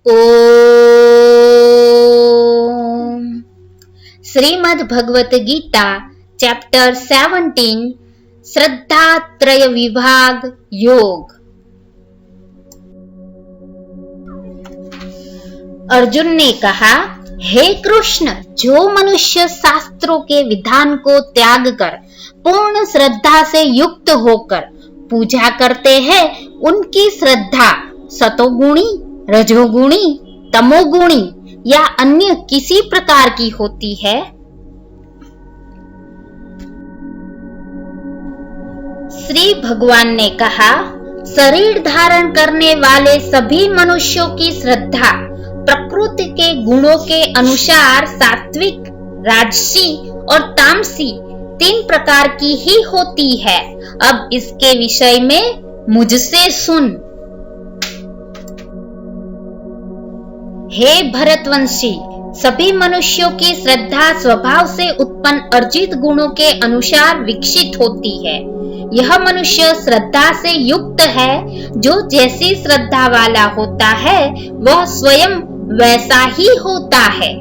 ओम। Shrimad Bhagavad Gita chapter 17 श्रद्धा त्रय विभाग योग। अर्जुन ने कहा, हे कृष्ण, जो मनुष्य शास्त्रों के विधान को त्याग कर पूर्ण श्रद्धा से युक्त होकर पूजा करते हैं, उनकी श्रद्धा सतोगुणी, रजोगुणी, तमोगुणी या अन्य किसी प्रकार की होती है, श्री भगवान ने कहा, शरीर धारण करने वाले सभी मनुष्यों की श्रद्धा प्रकृति के गुणों के अनुसार सात्विक, राजसी और तामसी 3 प्रकार की ही होती है। अब इसके विषय में मुझसे सुन। हे भरतवंशी, सभी मनुष्यों की श्रद्धा स्वभाव से उत्पन्न अर्जित गुणों के अनुसार विकसित होती है। यह मनुष्य श्रद्धा से युक्त है। जो जैसी श्रद्धा वाला होता है वह स्वयं वैसा ही होता है।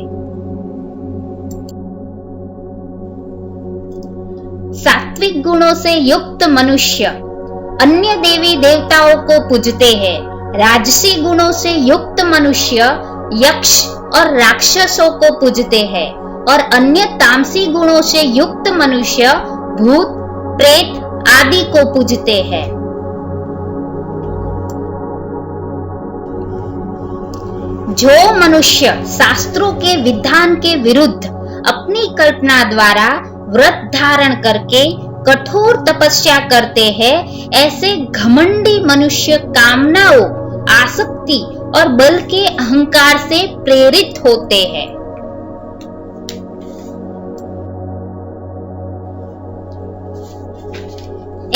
सात्विक गुणों से युक्त मनुष्य अन्य देवी देवताओं को पूजते हैं। राजसी गुणों से युक्त मनुष्य यक्ष और राक्षसों को पूजते हैं और अन्य तामसी गुणों से युक्त मनुष्य भूत, प्रेत आदि को पूजते हैं। जो मनुष्य शास्त्रों के विधान के विरुद्ध अपनी कल्पना द्वारा व्रत धारण करके कठोर तपस्या करते हैं, ऐसे घमंडी मनुष्य कामनाओं, आसक्ति और बल के अहंकार से प्रेरित होते हैं।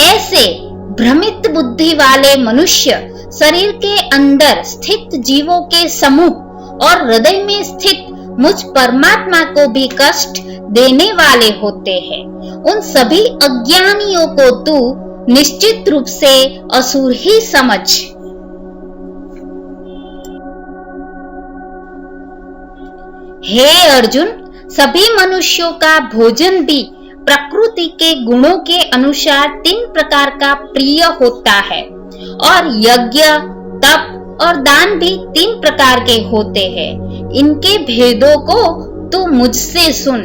ऐसे भ्रमित बुद्धि वाले मनुष्य शरीर के अंदर स्थित जीवों के समूह और हृदय में स्थित मुझ परमात्मा को भी कष्ट देने वाले होते हैं। उन सभी अज्ञानियों को तू निश्चित रूप से असुर ही समझ। हे अर्जुन, सभी मनुष्यों का भोजन भी प्रकृति के गुणों के अनुसार 3 प्रकार का प्रिय होता है और यज्ञ, तप और दान भी 3 प्रकार के होते हैं। इनके भेदों को तू मुझसे सुन।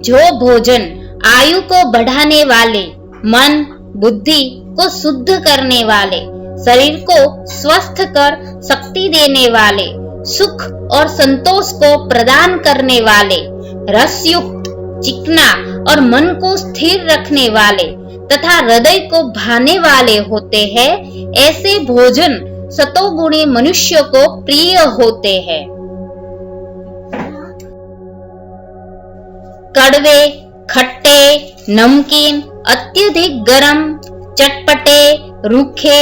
जो भोजन आयु को बढ़ाने वाले, मन, बुद्धि को शुद्ध करने वाले, शरीर को स्वस्थ कर शक्ति देने वाले, सुख और संतोष को प्रदान करने वाले, रसयुक्त, चिकना और मन को स्थिर रखने वाले तथा हृदय को भाने वाले होते हैं, ऐसे भोजन सतोगुणी मनुष्य को प्रिय होते हैं। कड़वे, खट्टे, नमकीन, अत्यधिक गरम, चटपटे, रूखे,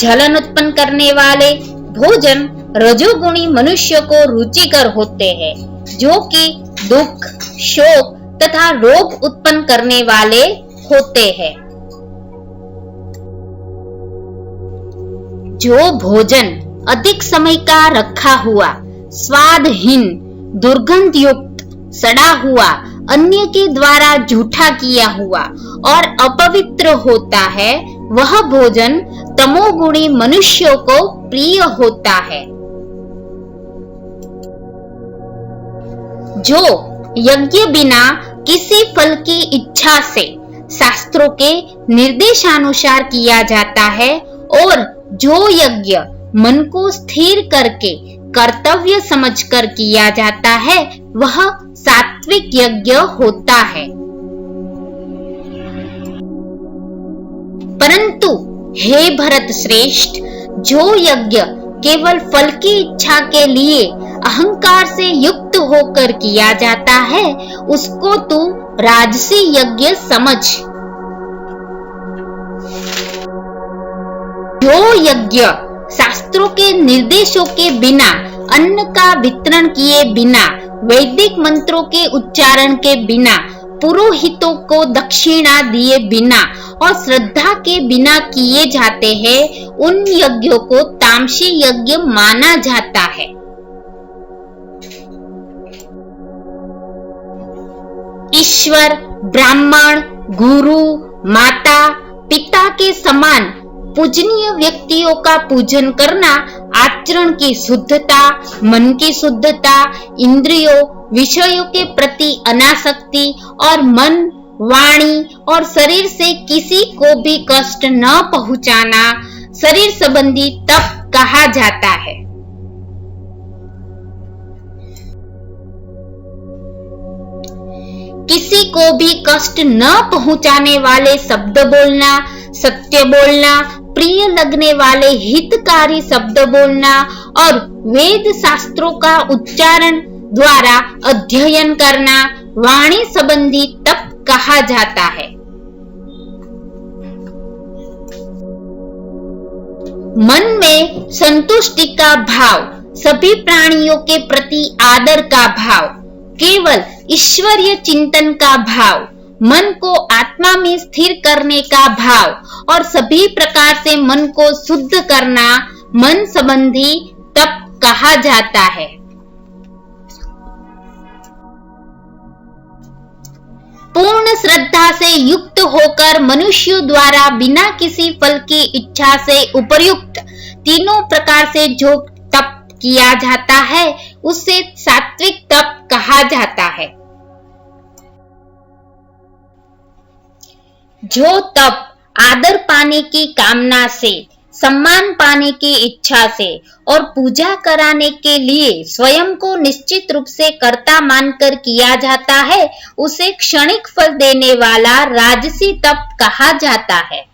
जलन उत्पन्न करने वाले भोजन रजोगुणी मनुष्य को रुचिकर होते हैं, जो कि दुख, शोक तथा रोग उत्पन्न करने वाले होते हैं। जो भोजन अधिक समय का रखा हुआ, स्वादहीन, दुर्गंध युक्त, सड़ा हुआ, अन्य के द्वारा झूठा किया हुआ और अपवित्र होता है, वह भोजन तमोगुणी मनुष्यों को प्रिय होता है। जो यज्ञ बिना किसी फल की इच्छा से शास्त्रों के निर्देशानुसार किया जाता है और जो यज्ञ मन को स्थिर करके कर्तव्य समझकर किया जाता है, वह सात्विक यज्ञ होता है। परंतु हे भरत श्रेष्ठ, जो यज्ञ केवल फल की इच्छा के लिए अहंकार से युक्त होकर किया जाता है, उसको तू राजसी यज्ञ समझ। जो यज्ञ शास्त्रों के निर्देशों के बिना, अन्न का वितरण किए बिना, वैदिक मंत्रों के उच्चारण के बिना, पुरोहितों को दक्षिणा दिए बिना और श्रद्धा के के बिना किए जाते हैं, उन यज्ञों को तामसी यज्ञ माना जाता है। ईश्वर, ब्राह्मण, गुरु, माता, पिता के समान पूजनीय व्यक्तियों का पूजन करना आचरण की शुद्धता, मन की शुद्धता, इंद्रियों, विषयों के प्रति अनासक्ति और मन, वाणी और शरीर से किसी को भी कष्ट न पहुंचाना शरीर संबंधी तप कहा जाता है। किसी को भी कष्ट न पहुंचाने वाले शब्द बोलना, सत्य बोलना, प्रिय लगने वाले हितकारी शब्द बोलना और वेद शास्त्रों का उच्चारण द्वारा अध्ययन करना वाणी संबंधी तप कहा जाता है। मन में संतुष्टि का भाव, सभी प्राणियों के प्रति आदर का भाव, केवल ईश्वरीय चिंतन का भाव, मन को आत्मा में स्थिर करने का भाव और सभी प्रकार से मन को शुद्ध करना मन संबंधी तप कहा जाता है। पूर्ण श्रद्धा से युक्त होकर मनुष्यों द्वारा बिना किसी फल की इच्छा से उपर्युक्त तीनों प्रकार से जो तप किया जाता है उसे सात्विक तप कहा जाता है। जो तप आदर पाने की कामना से, सम्मान पाने की इच्छा से और पूजा कराने के लिए स्वयं को निश्चित रूप से कर्ता मानकर किया जाता है, उसे क्षणिक फल देने वाला राजसी तप कहा जाता है।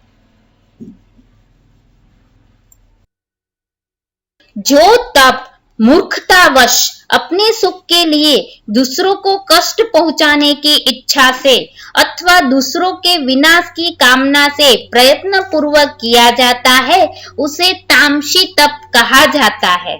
जो तप मूर्खतावश अपने सुख के लिए दूसरों को कष्ट पहुंचाने की इच्छा से अथवा दूसरों के विनाश की कामना से प्रयत्न पूर्वक किया जाता है, उसे तामसी तप कहा जाता है।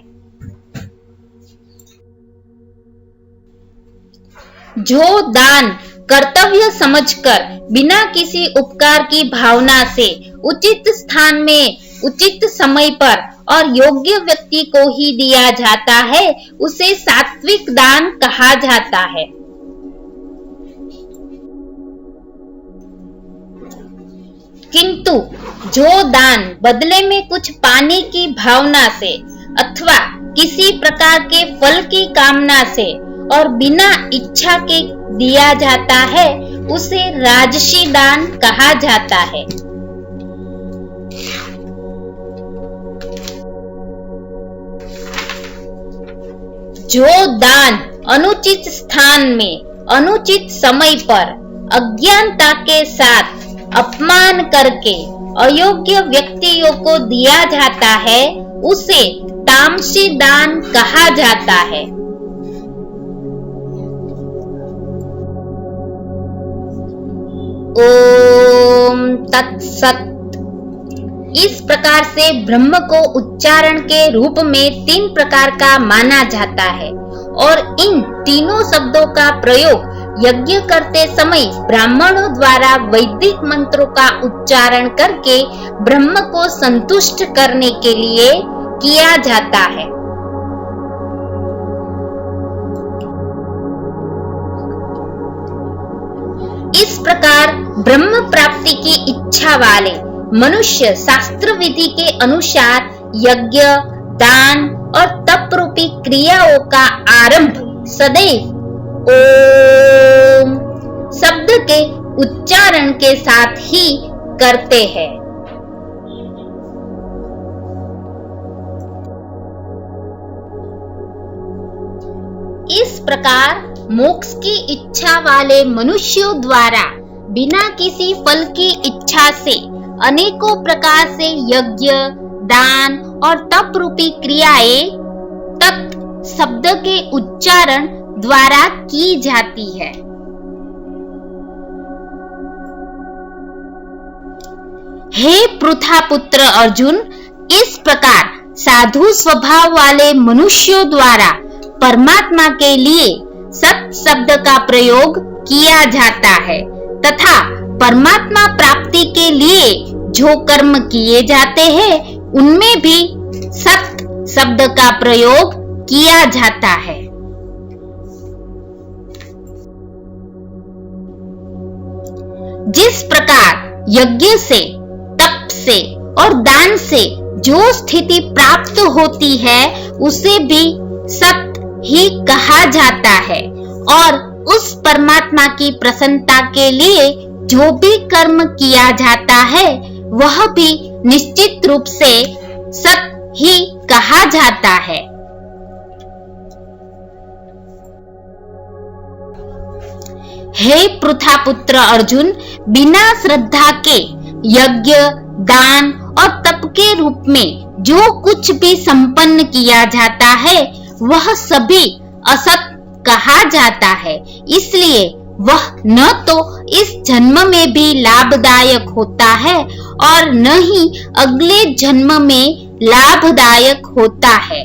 जो दान कर्तव्य समझकर बिना किसी उपकार की भावना से उचित स्थान में उचित समय पर और योग्य व्यक्ति को ही दिया जाता है, उसे सात्विक दान कहा जाता है। किंतु जो दान बदले में कुछ पाने की भावना से अथवा किसी प्रकार के फल की कामना से और बिना इच्छा के दिया जाता है, उसे राजसी दान कहा जाता है। जो दान अनुचित स्थान में अनुचित समय पर अज्ञानता के साथ अपमान करके अयोग्य व्यक्तियों को दिया जाता है, उसे तामसी दान कहा जाता है। ओम तत्सत। इस प्रकार से ब्रह्म को उच्चारण के रूप में 3 प्रकार का माना जाता है और इन तीनों शब्दों का प्रयोग यज्ञ करते समय ब्राह्मणों द्वारा वैदिक मंत्रों का उच्चारण करके ब्रह्म को संतुष्ट करने के लिए किया जाता है। इस प्रकार ब्रह्म प्राप्ति की इच्छा वाले मनुष्य शास्त्र विधि के अनुसार यज्ञ, दान और तप रूपी क्रियाओं का आरंभ सदैव ओम शब्द के उच्चारण के साथ ही करते हैं। इस प्रकार मोक्ष की इच्छा वाले मनुष्यों द्वारा बिना किसी फल की इच्छा से अनेकों प्रकार से यज्ञ, दान और तप रूपी क्रियाएं तत् शब्द के उच्चारण द्वारा की जाती है। हे पृथा पुत्र अर्जुन, इस प्रकार साधु स्वभाव वाले मनुष्यों द्वारा परमात्मा के लिए सत शब्द का प्रयोग किया जाता है तथा परमात्मा प्राप्ति के लिए जो कर्म किए जाते हैं उनमें भी सत शब्द का प्रयोग किया जाता है। जिस प्रकार यज्ञ से, तप से और दान से जो स्थिति प्राप्त होती है उसे भी सत ही कहा जाता है, और उस परमात्मा की प्रसन्नता के लिए जो भी कर्म किया जाता है वह भी निश्चित रूप से सत ही कहा जाता है। हे पृथापुत्र अर्जुन, बिना श्रद्धा के यज्ञ, दान और तप के रूप में जो कुछ भी संपन्न किया जाता है वह सभी असत कहा जाता है। इसलिए वह न तो इस जन्म में भी लाभदायक होता है और न ही अगले जन्म में लाभदायक होता है।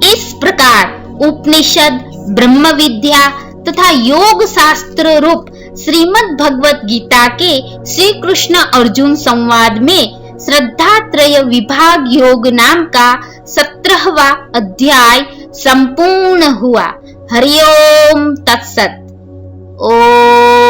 इस प्रकार उपनिषद, ब्रह्म विद्या तथा योग शास्त्र रूप श्रीमद् भगवत गीता के श्री कृष्ण अर्जुन संवाद में श्रद्धा त्रय विभाग योग नाम का 17वां अध्याय संपूर्ण हुआ। हरि ओम तत्सत। ओम।